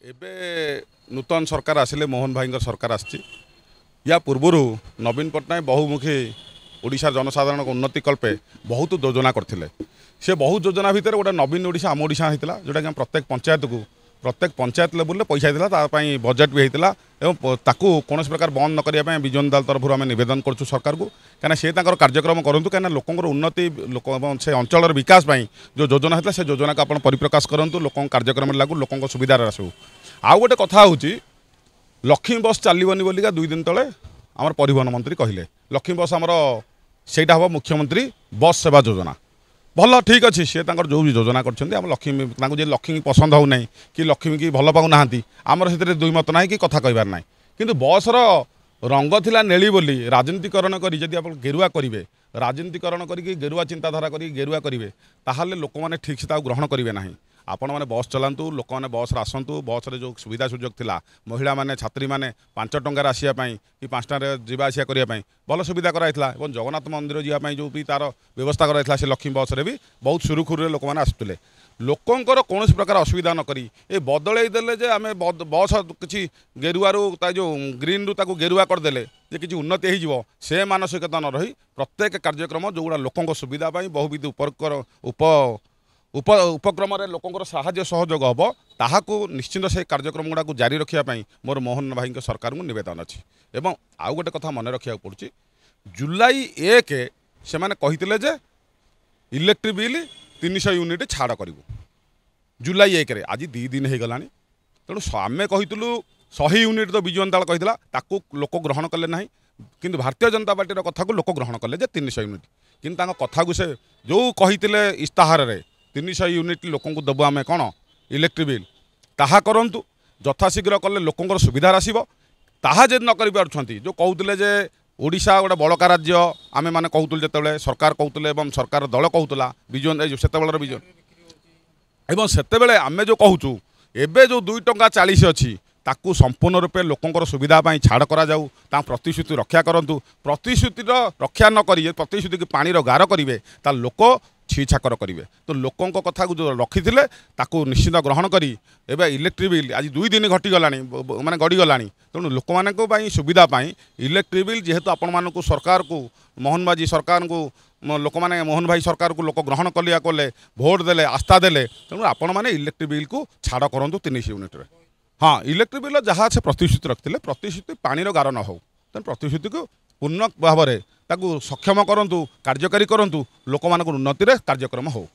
ଏବେ ନୂତନ ସରକାର ଆସିଲେ ମୋହन ଭାଇଙ୍କ ସରକାର ଆସିଛି। या पूर्वर नवीन पट्टनायक बहुमुखी ओडिशा जनसाधारण उन्नति कल्पे बहुत योजना करते। से बहुत योजना भितर गोटे नवीन ओडिशा आम ओडिशा होता जोटा कि प्रत्येक पंचायत लेवल पैसा होता बजेट भी होता और कौन प्रकार बंद न करने विजन दल तरफ आम नवेदन करूँ सरकार को कहीं से कार्यक्रम करूँ कहीं लोकर उन्नति लोक से अंचल विकास जो योजना होता से योजना को आप परिप्रकाश करूँ लोक कार्यक्रम लागू लोक सुविधार आसू। आउ गोटे कथा हूँ लक्ष्मी बस चलनी बोलिका 2 दिन तले आम परिवहन मंत्री कहले लक्ष्मी बस आमर से हम मुख्यमंत्री बस सेवा योजना भल ठीक अच्छे सी जो भी योजना कर लक्ष्मी लक्ष्मी पसंद हो ना कि लक्ष्मी की भल पाऊना आमर से दुई मत ना कि कथा कहबार ना कि बसर रंग थिला नेली बोली राजनीतिकरण करी जदि आप गेरुआ करेंगे राजनीतिकरण करके गेरुआ चिंताधारा करी गेरुआ करेंगे ताहले लोक मैंने ठीक से ग्रहण करेंगे ना। आपण मैंने बस चलातु लोक मैंने बस आसतु बस रे जो सुविधा सुजोग थिला महिला माने छात्री माने 5 टंकार आसापी कि 5 टाँह जावासिया करने भल सुविधा कराइला और जगन्नाथ मंदिर जावाई जो भी तार व्यवस्था कराइला से लक्ष्मी बस रे भी बहुत सुरुखुरु लोक मैंने आसुले लोकंर कौन प्रकार असुविधा न करी ए बदल देले जे आम बस किसी गेरुआरू जो ग्रीन रू गेरुआ करदे जे किसी उन्नति हो से मानसिकता न रही प्रत्येक कार्यक्रम जोगुड़ा लोकों सुविधा बहुविध उपक्रम लोकर साहाय्य सहयोग हम ताहाकू निश्चिंत से कार्यक्रम गुड़ा जारी रखापी मोर मोहन भाई सरकार को नवेदन अच्छी। एवं आउ गोटे कथा मन रखा पड़ी जुलाई 1 से मैंने कही इलेक्ट्रिक बिल 300 यूनिट छाड़ करूँ जुलाई 1 आज 2 दिन हो गला तेणु आम कहीलु 100 यूनिट तो विजु जंताल कही लोक ग्रहण कले ना कि भारतीय जनता पार्टी कथा को लोक ग्रहण कले 300 यूनिट कि कथा को से जो कही इस्ताहार 300 यूनिट लोक देव आम कौन इलेक्ट्रिक बिल ताहा करंतु यथाशीघ्र कले लोकंर सुविधा आसब ताहा जे न करें जो कहते जे ओडिशा गोटे बड़का राज्य आम मैंने कहूँ जो सरकार कहते सरकार दल कहूला विजन से विजन एवं से आम जो कहूँ एवं जो 2 टंका 40 अच्छी ताकू संपूर्ण रूपे लोकंर सुविधा छाड़ करा प्रतिश्रुति रक्षा करूँ प्रतिश्रुति रक्षा न करी प्रतिश्रुति की पानी गार करेंगे लोक छी छाकर करेंगे तो लोकों कथा जो रखी ताकू निश्चित ग्रहण करी एवं इलेक्ट्रिक बिल आज 2 दिन घटीगला माने गड़ीगला तेणु लोक मानी सुविधा इलेक्ट्रिक बिल जेहेतु आपण मानक सरकार को मोहन बाजी सरकार को लोक मैंने मोहन भाई सरकार को लोक ग्रहण कलिया कले भोट देले आस्था देले तेणु आपण मैंने इलेक्ट्रिक बिल को छाड़ करूँ 300 यूनिट। हाँ इलेक्ट्रिक बिल जहाँ से प्रतिश्रुति रखते प्रतिश्रुति पानीर गार न हो तेणु प्रतिश्रुति को पूर्ण भाव में सक्षम करूँ कार्यकारी करूँ लोक उन्नति कार्यक्रम हो।